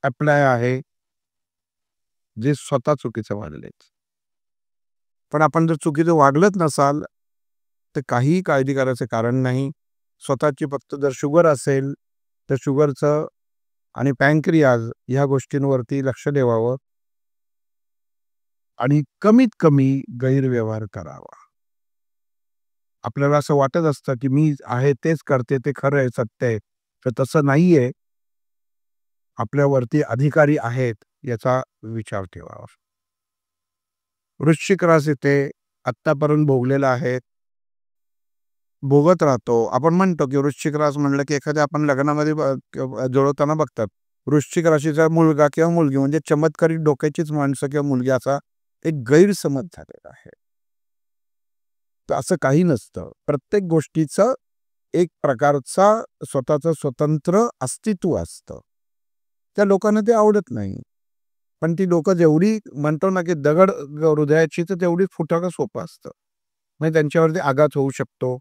A: अप्लाय आहे जे स्वतः चुकीचं वागलेत. पण आपण जर चुकीचं वागलत नसाल तर काहीही काळजी करायचं कारण नाही. स्वतःची फक्त जर शुगर असेल तर शुगरचं आणि पॅनक्रियाज ह्या गोष्टींवरती लक्ष द्यावं आणि कमीत कमी गैरव्यवहार करावा. आपल्याला असं वाटत असतं की मी आहे तेच करते, ते खरं आहे, सत्य आहे, तर तसं नाहीये. आपल्यावरती अधिकारी आहेत याचा विचार ठेवावा. वृश्चिक राशी ते आत्तापर्यंत भोगलेला आहे, भोगत राहतो. आपण म्हणतो की वृश्चिक रास म्हणलं की एखाद्या आपण लग्नामध्ये जुळवताना बघतात वृश्चिक राशीचा मुलगा किंवा मुलगी म्हणजे चमत्कारिक डोक्याचीच माणसं किंवा मुलगी असा एक गैरसमज झालेला आहे. तर असं काही नसतं. प्रत्येक गोष्टीचं एक प्रकारचा स्वतःचं स्वतंत्र अस्तित्व असतं. त्या लोकांना ते आवडत नाही. पण ती लोक जेवढी म्हणतो ना की दगड हृदयाची तर तेवढी फुटायला सोपं असतं. म्हणजे त्यांच्यावरती आघात होऊ शकतो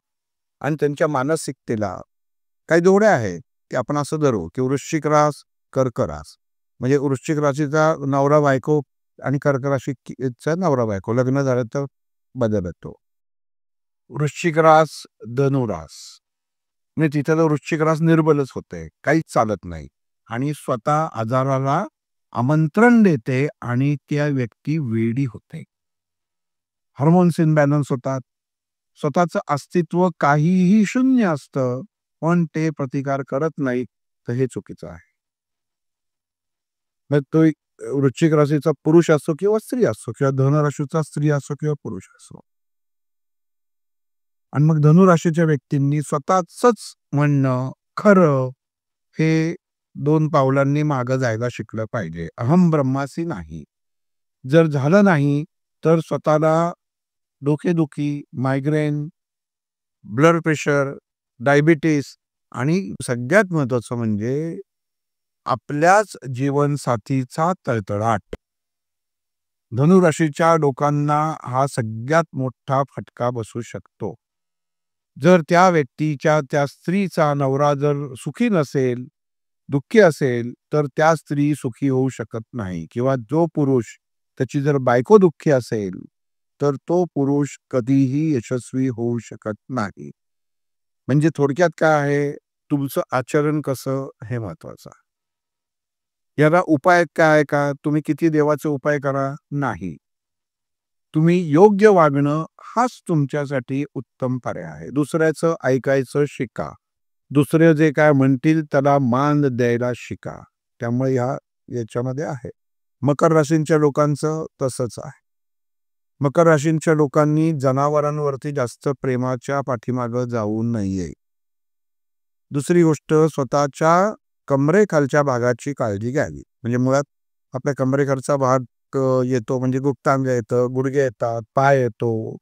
A: आणि त्यांच्या मानसिकतेला काही जोड्या आहेत की आपण असं धरू की वृश्चिक रास कर्क रास म्हणजे वृश्चिक राशीचा नवरा बायको आणि कर्क राशीचा नवरा बायको लग्न झालं तर बदलतो. वृश्चिक रास धनुरास म्हणजे तिथं तर वृश्चिक रास निर्बलच होते, काहीच चालत नाही आणि स्वतः आजाराला आमंत्रण देते आणि त्या व्यक्ती वेडी होते. हार्मोन्स इनबॅलन्स होतात. स्वतःचं अस्तित्व काहीही शून्य असतं, पण ते प्रतिकार करत नाही, तर हे चुकीचं आहे. मग तो वृश्चिक राशीचा पुरुष असो किंवा स्त्री असो किंवा धनुराशीचा स्त्री असो किंवा पुरुष असो. आणि मग धनुराशीच्या व्यक्तींनी स्वतःच म्हणणं खरं हे 2 पावलांनी मागं जायला शिकलं पाहिजे. अहम ब्रह्मासी नाही. जर झालं नाही तर स्वतःला डोकेदुखी, मायग्रेन, ब्लड प्रेशर, डायबिटीस आणि सगळ्यात महत्त्वाचं म्हणजे आपल्याच जीवनसाथीचा तळतळाट. धनुराशीच्या लोकांना हा सगळ्यात मोठा फटका बसू शकतो. जर त्या व्यक्तीच्या त्या स्त्रीचा नवरा जर सुखी नसेल, दुःखी असेल, तर त्या स्त्री सुखी होऊ शकत नाही किंवा जो पुरुष त्याची जर बायको दुःखी असेल, तर तो पुरुष कधीही यशस्वी होऊ शकत नाही. म्हणजे थोडक्यात काय आहे, तुमचं आचरण कसं हे महत्वाचं. याला उपाय काय का? तुम्ही किती देवाचे उपाय करा? नाही. तुम्ही योग्य वागणं हाच तुमच्यासाठी उत्तम पर्याय आहे. दुसऱ्याचं ऐकायचं शिका. दुसरे जे काय म्हणतील त्याला मान द्यायला शिका. त्यामुळे याच्यामध्ये आहे. मकर राशींच्या लोकांचं तसंच आहे. मकर राशींच्या लोकांनी जनावरांवरती जास्त प्रेमाच्या पाठीमागं जाऊ नये. दुसरी गोष्ट, स्वतःच्या कमरेखालच्या भागाची काळजी घ्यावी. म्हणजे मुळात आपल्या कमरेखालचा भाग येतो म्हणजे गुप्तांग येतं, गुडघे येतात, पाय येतो.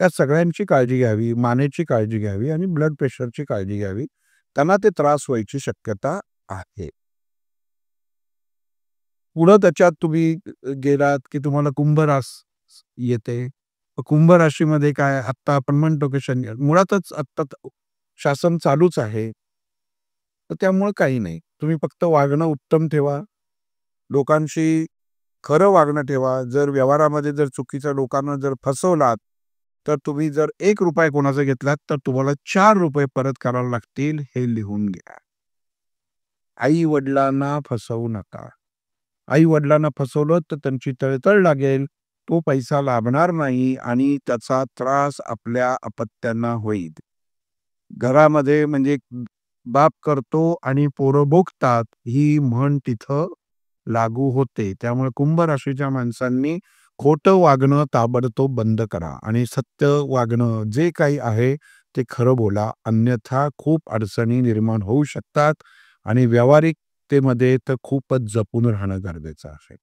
A: या सगळ्यांची काळजी घ्यावी, मानेची काळजी घ्यावी आणि ब्लड प्रेशरची काळजी घ्यावी. त्यांना ते त्रास व्हायची शक्यता आहे. पुढं त्याच्यात तुम्ही गेलात की तुम्हाला कुंभ रास येते. कुंभ राशीमध्ये काय, आत्ता आपण म्हणतो की शनी मुळातच आत्ता शासन चालूच आहे. तर त्यामुळे काही नाही. तुम्ही फक्त वागणं उत्तम ठेवा. लोकांशी खरं वागणं ठेवा. जर व्यवहारामध्ये जर चुकीच्या लोकांना जर फसवलात, तर तुम्ही जर ₹1 कोणाचा घेतलात, तर तुम्हाला ₹4 परत करावे लागतील, हे लिहून घ्या. आई-वडिलांना फसवू नका. आई-वडिलांना फसवलं तर त्यांची तळतळ लागेल. तो पैसा लाभणार नाही आणि त्याचा त्रास आपल्या अपत्यांना होईल. घरामध्ये म्हणजे बाप करतो आणि पोरं भोगतात, ही म्हण तिथं लागू होते. त्यामुळे कुंभ राशीच्या माणसांनी खोटं वागणं ताबडतोब बंद करा आणि सत्य वागणं जे काही आहे ते खरं बोला. अन्यथा खूप अडचणी निर्माण होऊ शकतात आणि व्यावहारिकतेमध्ये तर खूपच जपून राहणं गरजेचं आहे.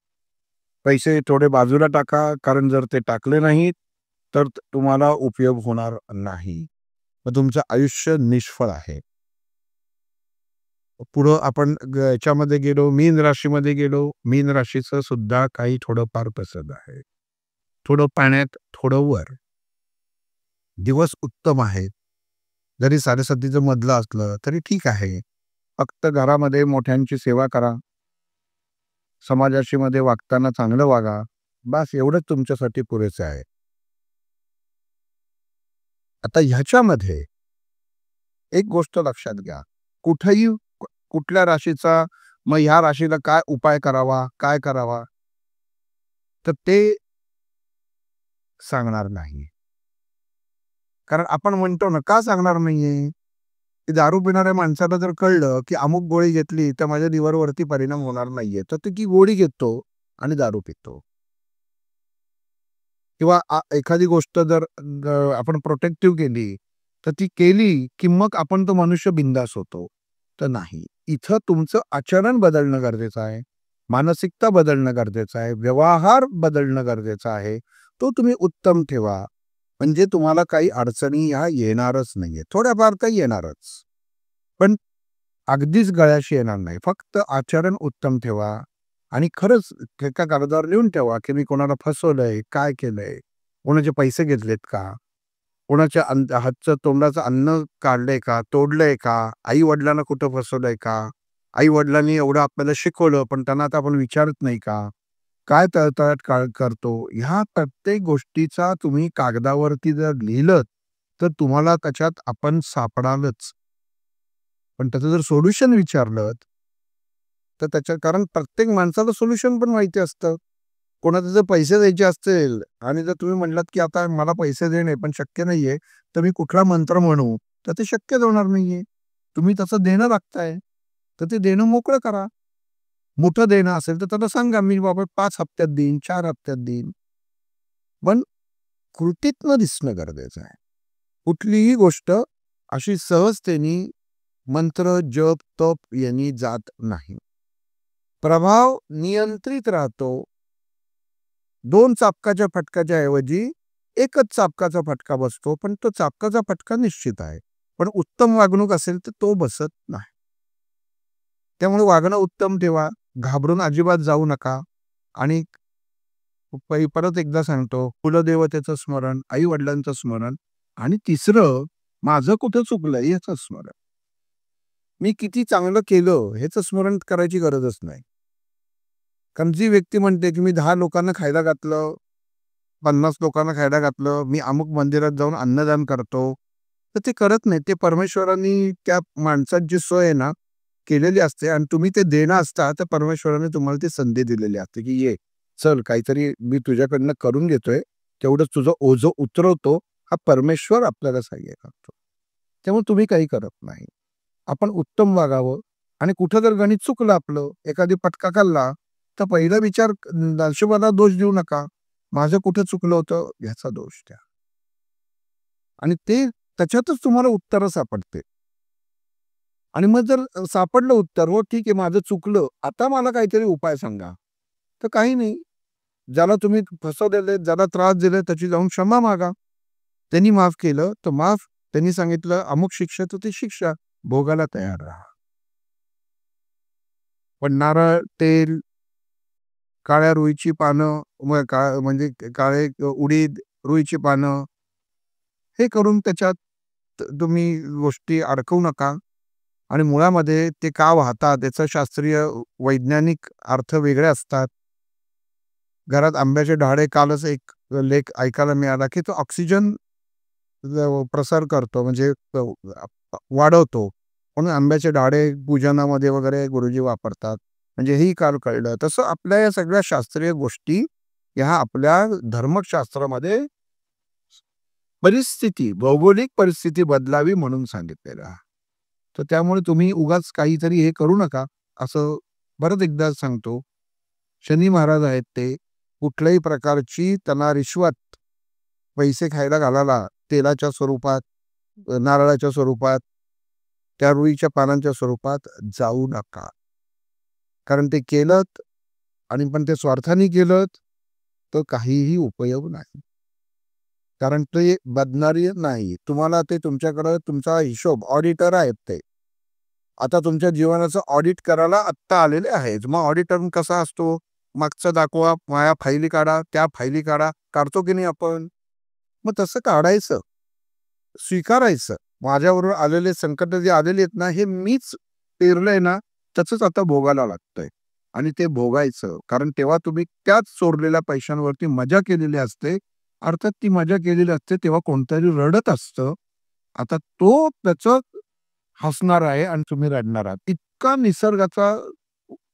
A: पैसे थोडे बाजूला टाका, कारण जर ते टाकले नाहीत, तर तुम्हाला उपयोग होणार नाही. मग तुमचं आयुष्य निष्फळ आहे. पुढं आपण याच्यामध्ये गेलो, मीन राशीमध्ये गेलो. मीन राशीचं सुद्धा काही थोडंफार पसंत आहे. थोडं पाण्यात, थोडं वर. दिवस उत्तम आहे. जरी 7:30 मधलं असलं तरी ठीक आहे. फक्त घरामध्ये मोठ्यांची सेवा करा. समाजाशी मध्ये वागताना चांगलं वागा. बस एवढंच तुमच्यासाठी पुरेसं आहे. आता ह्याच्यामध्ये एक गोष्ट लक्षात घ्या. कुठेही कुठल्या राशीचा, मग ह्या राशीला काय उपाय करावा, काय करावा, तर ते सांगणार नाही. कारण आपण म्हणतो ना, का सांगणार नाहीये? की दारू पिणाऱ्या माणसाला जर कळलं की अमुक गोळी घेतली तर माझ्या लिव्हरवरती परिणाम होणार नाहीये, तर ती ती गोळी घेतो आणि दारू पितो. किंवा एखादी गोष्ट जर आपण प्रोटेक्टिव्ह केली, तर ती केली की मग आपण तो मनुष्य बिंदास होतो. तर नाही. इथं तुमचं आचरण बदलणं गरजेचं आहे. मानसिकता बदलणं गरजेचं आहे. व्यवहार बदलणं गरजेचं आहे. तो तुम्ही उत्तम ठेवा. म्हणजे तुम्हाला काही अडचणी ह्या येणारच नाहीये. थोड्याफार तर येणारच. पण अगदीच गळ्याशी येणार नाही. फक्त आचरण उत्तम ठेवा आणि खरंच एका कागदावर लिहून ठेवा, की मी कोणाला फसवलंय, काय केलंय, कोणाचे पैसे घेतलेत का? कोणाच्या हातचं तोंडाचं अन्न काढलंय का? तोडलंय का? आई-वडिलांना कुठं फसवलंय का? आई-वडिलांनी एवढं आपल्याला शिकवलं, पण त्यांना आता आपण विचारत नाही का? काय तळतळाट करतो? ह्या प्रत्येक गोष्टीचा तुम्ही कागदावरती जर लिहिलं, तर तुम्हाला त्याच्यात आपण सापडालच. पण त्याचं जर सोल्युशन विचारलं, तर त्याच्या कारण प्रत्येक माणसाला सोल्युशन पण माहिती असतं. कोणाचे जर पैसे द्यायचे असतील आणि जर तुम्ही म्हटलात, की आता मला पैसे देणे पण शक्य नाहीये, तर मी कुठला मंत्र म्हणू? तर ते शक्यच होणार नाहीये. तुम्ही तसं देणं लागताय, तर ते देणं मोकळं करा. मोठं देणं असेल तर त्याला सांगा, मी बाबा 5 हप्त्यात देईन, 4 हप्त्यात देईन. पण कृतीतनं दिसणं गरजेचं आहे. कुठलीही गोष्ट अशी सहजतेने मंत्र, जप, तप यांनी जात नाही. प्रभाव नियंत्रित राहतो. 2 चाबकाच्या फटक्याच्या ऐवजी 1च चाबकाचा फटका बसतो, पण तो चाबकाचा फटका निश्चित आहे. पण उत्तम वागणूक असेल तर तो बसत नाही. त्यामुळे वागणं उत्तम ठेवा. घाबरून अजिबात जाऊ नका आणि परत एकदा सांगतो, कुलदेवतेचं स्मरण, आई-वडिलांचं स्मरण आणि तिसरं, माझं कुठं चुकलंय याचं स्मरण. मी किती चांगलं केलं ह्याचं स्मरण करायची गरजच नाही. कारण जी व्यक्ती म्हणते, की मी 10 लोकांना खायला घातलं, 50 लोकांना खायला घातलं, मी अमुक मंदिरात जाऊन अन्नदान करतो, तर ते करत नाही. ते परमेश्वरांनी त्या माणसाची सोय आहे ना, केलेली असते आणि तुम्ही ते देणं असता, तर परमेश्वराने तुम्हाला ती संधी दिलेली असते, की ये, चल काहीतरी मी तुझ्याकडनं करून घेतोय, तेवढंच तुझं ओझं उतरवतो, हा परमेश्वर आपल्याला सहाय्य करतो. त्यामुळे तुम्ही काही करत नाही. आपण उत्तम वागावं आणि कुठं जर गणित चुकलं आपलं, एखादी पटका खाल्ला, तर पहिला विचार नशिबाला दोष देऊ नका. माझं कुठे चुकलं होतं ह्याचा दोष द्या. आणि ते त्याच्यातच तुम्हाला उत्तरं सापडते. आणि मग जर सापडलं उत्तर, हो ठीक आहे माझं चुकलं, आता मला काहीतरी उपाय सांगा. तर काही नाही. ज्याला तुम्ही फसवलेले, ज्याला त्रास दिले त्याची जाऊन क्षमा मागा. त्यांनी माफ केलं तर माफ. त्यांनी सांगितलं अमुक शिक्षा तर ती शिक्षा भोगायला तयार राहा. पण नारळ, तेल, काळ्या रुईची पानं, म्हणजे काळे उडीद, रुईची पानं हे करून त्याच्यात तुम्ही गोष्टी अडकवू नका. आणि मुळामध्ये ते का वाहतात त्याचा शास्त्रीय वैज्ञानिक अर्थ वेगळे असतात. घरात आंब्याचे ढाळे, कालच एक लेख ऐकायला मिळाला की तो ऑक्सिजन प्रसार करतो, म्हणजे वाढवतो. म्हणून आंब्याचे ढाळे पूजनामध्ये वगैरे गुरुजी वापरतात. म्हणजे ही काल कळलं. तसं आपल्या या सगळ्या शास्त्रीय गोष्टी ह्या आपल्या धर्मशास्त्रामध्ये परिस्थिती, भौगोलिक परिस्थिती बदलावी म्हणून सांगितलेलं आहे. तर त्यामुळे तुम्ही उगाच काहीतरी हे करू नका. असं परत एकदा सांगतो, शनी महाराज आहेत ते कुठल्याही प्रकारची त्यांना रिश्वत, पैसे खायला घालायला तेलाच्या स्वरूपात, नारळाच्या स्वरूपात, त्या रुईच्या पानांच्या स्वरूपात जाऊ नका. कारण ते केलंत आणि पण ते स्वार्थाने केलं तर काहीही उपयोग नाही. कारण ते बदणारी नाही. तुम्हाला ते तुमच्याकडं तुमचा हिशोब ऑडिटर आहेत ते. आता तुमच्या जीवनाचं ऑडिट करायला आत्ता आलेले आहेत. मग ऑडिटर कसा असतो? मागचं दाखवा, माझ्या फाईली काढा, त्या फाईली काढा. काढतो की नाही आपण? मग तसं काढायचं, स्वीकारायचं. माझ्याबरोबर आलेले संकट जे आलेले आहेत ना, हे मीच पेरलंय ना, त्याचंच आता भोगायला लागतंय. आणि ते भोगायचं. कारण तेव्हा तुम्ही त्याच चोरलेल्या पैशांवरती मजा केलेली असते. अर्थात ती मजा केलेली असते तेव्हा कोणतरी रडत असतं. आता तो त्याचं हसणार आहे आणि तुम्ही रडणार आहात. इतका निसर्गाचा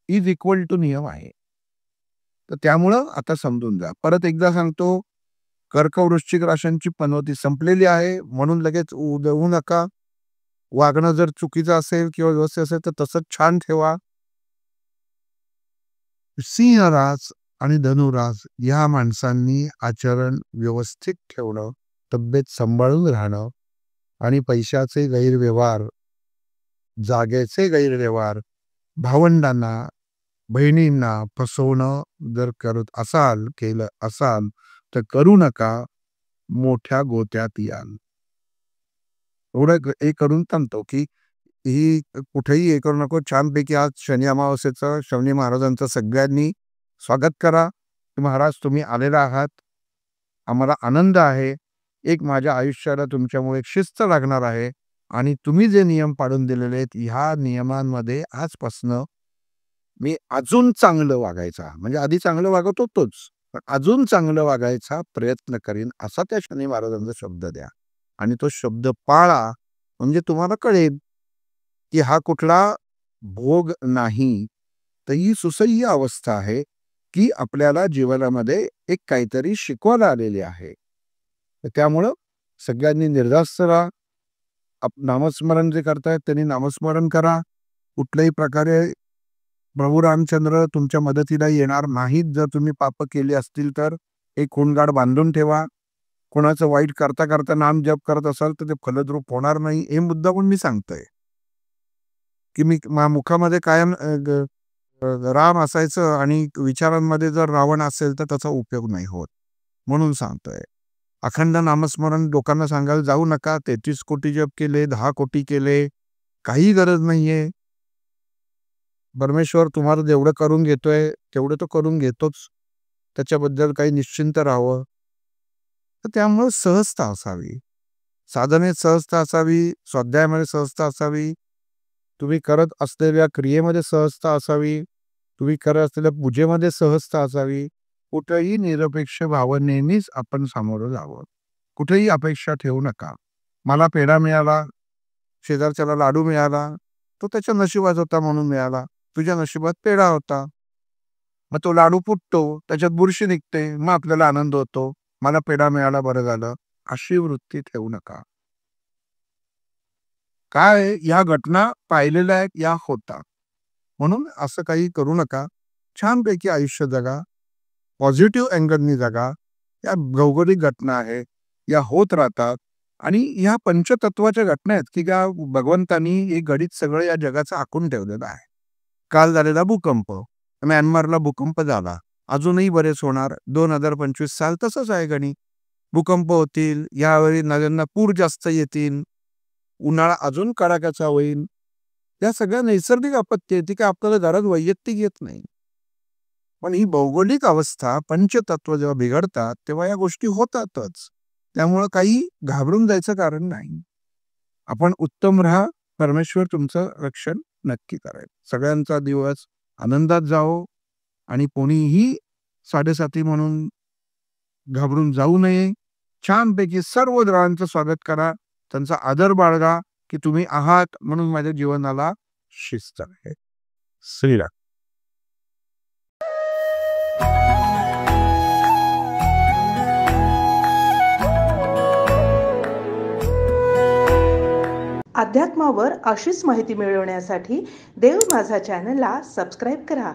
A: इज इक्वल टू नियम आहे. तर त्यामुळं आता समजून जा. परत एकदा सांगतो, कर्क वृश्चिक राशींची पनौती संपलेली आहे. म्हणून लगेच उडवू नका. वागणं जर चुकीचं असेल किंवा व्यवस्थित असेल तर तसंच छान ठेवा. सिंह रास आणि धनुरास या माणसांनी आचरण व्यवस्थित ठेवणं, तब्येत सांभाळून राहणं आणि पैशाचे गैरव्यवहार, जागेचे गैरव्यवहार, भावंडांना, बहिणींना फसवणं जर केलं असाल तर करू नका. मोठ्या गोत्यात याल. एवढं हे करून सांगतो की ही कुठेही हे करू नको. छानपैकी आज शनी अमावस्येचं, शनी महाराजांचं सगळ्यांनी स्वागत करा. महाराज तुम्ही आलेला आहात, आम्हाला आनंद आहे. एक माझ्या आयुष्याला तुमच्यामुळे शिस्त लागणार आहे आणि तुम्ही जे नियम पाडून दिलेले आहेत ह्या नियमांमध्ये आजपासनं मी अजून चांगलं वागायचा, म्हणजे आधी चांगलं वागत होतोच, पण अजून चांगलं वागायचा प्रयत्न करीन, असा त्या शनी महाराजांचा शब्द द्या. आणि तो शब्द पाळा. म्हणजे तुम्हाला कळेल की हा कुठला भोग नाही, तर ही सुसह्य अवस्था आहे की आपल्याला जीवनामध्ये एक काहीतरी शिकवायला आलेली आहे. तर त्यामुळं सगळ्यांनी निर्धास्त राहा. नामस्मरण जे करतायत त्यांनी नामस्मरण करा. कुठल्याही प्रकारे प्रभू रामचंद्र तुमच्या मदतीला येणार नाहीत. जर तुम्ही पाप केली असतील तर एक खूणगाड बांधून ठेवा. कोणाचं वाईट करता करता नाम जप करत असाल तर ते फलद्रूप होणार नाही. हे मुद्दा पण मी सांगतोय की मी मुखामध्ये कायम राम असायचं आणि विचारांमध्ये जर रावण असेल तर त्याचा उपयोग नाही होत. म्हणून सांगतोय अखंड नामस्मरण लोकांना सांगायला जाऊ नका. 33 कोटी जप केले, 10 कोटी केले, काही गरज नाहीये. परमेश्वर तुम्हाला जेवढं करून घेतोय तेवढं तो करून घेतोच. त्याच्याबद्दल काही निश्चिंत राहावं. तर त्यामुळे सहजता असावी, साधनेत सहजता असावी, स्वाध्यायामध्ये सहजता असावी, तुम्ही करत असलेल्या क्रियेमध्ये सहजता असावी, तुम्ही करत असलेल्या पूजेमध्ये सहजता असावी. कुठेही निरपेक्ष भावनेनेच आपण सामोरं जावं. कुठेही अपेक्षा ठेवू नका. मला पेढा मिळाला, शेजारच्याला लाडू मिळाला, तो त्याच्या नशिबात होता म्हणून मिळाला. तुझ्या नशिबात पेढा होता. मग तो लाडू फुटतो, त्याच्यात बुरशी निघते, मग आपल्याला आनंद होतो. मला पेढा मिळाला, बरं झालं. अशी वृत्ती ठेवू नका. काय या घटना पाहिलेल्या आहेत, या होता. म्हणून असं काही करू नका. छानपैकी आयुष्य जगा. पॉझिटिव्ह अँगलनी जगा. या भौगोलिक घटना आहे, या होत राहतात आणि ह्या पंचतत्वाच्या घटना आहेत, की ज्या भगवंतानी हे गणित सगळं या जगाचं आखून ठेवलेलं आहे. काल झालेला भूकंप, म्यानमारला भूकंप झाला. अजूनही बरेच होणार. 2025 साल तसंच आहे गणित. भूकंप होतील, यावेळी नद्यांना पूर जास्त येतील, उन्हाळा अजून कडाक्याचा होईल. या सगळ्या नैसर्गिक आपत्ती आहेत, ती काय आपल्याला घरात वैयक्तिक येत नाही. पण ही भौगोलिक अवस्था, पंचतत्व जेव्हा बिघडतात, तेव्हा या गोष्टी होतातच. त्यामुळं काही घाबरून जायचं कारण नाही. आपण उत्तम राहा. परमेश्वर तुमचं रक्षण नक्की करेल. सगळ्यांचा दिवस आनंदात जावो आणि कोणीही साडेसाती म्हणून घाबरून जाऊ नये. छानपैकी सर्व ग्रहांचं स्वागत करा. त्यांचा आदर बाळगा, की तुम्ही आहात म्हणून माझ्या जीवनाला शिस्त आहे. श्रीराम.
B: अध्यात्मावर अशीच माहिती मिळवण्यासाठी देव माझा चॅनलला सबस्क्राईब करा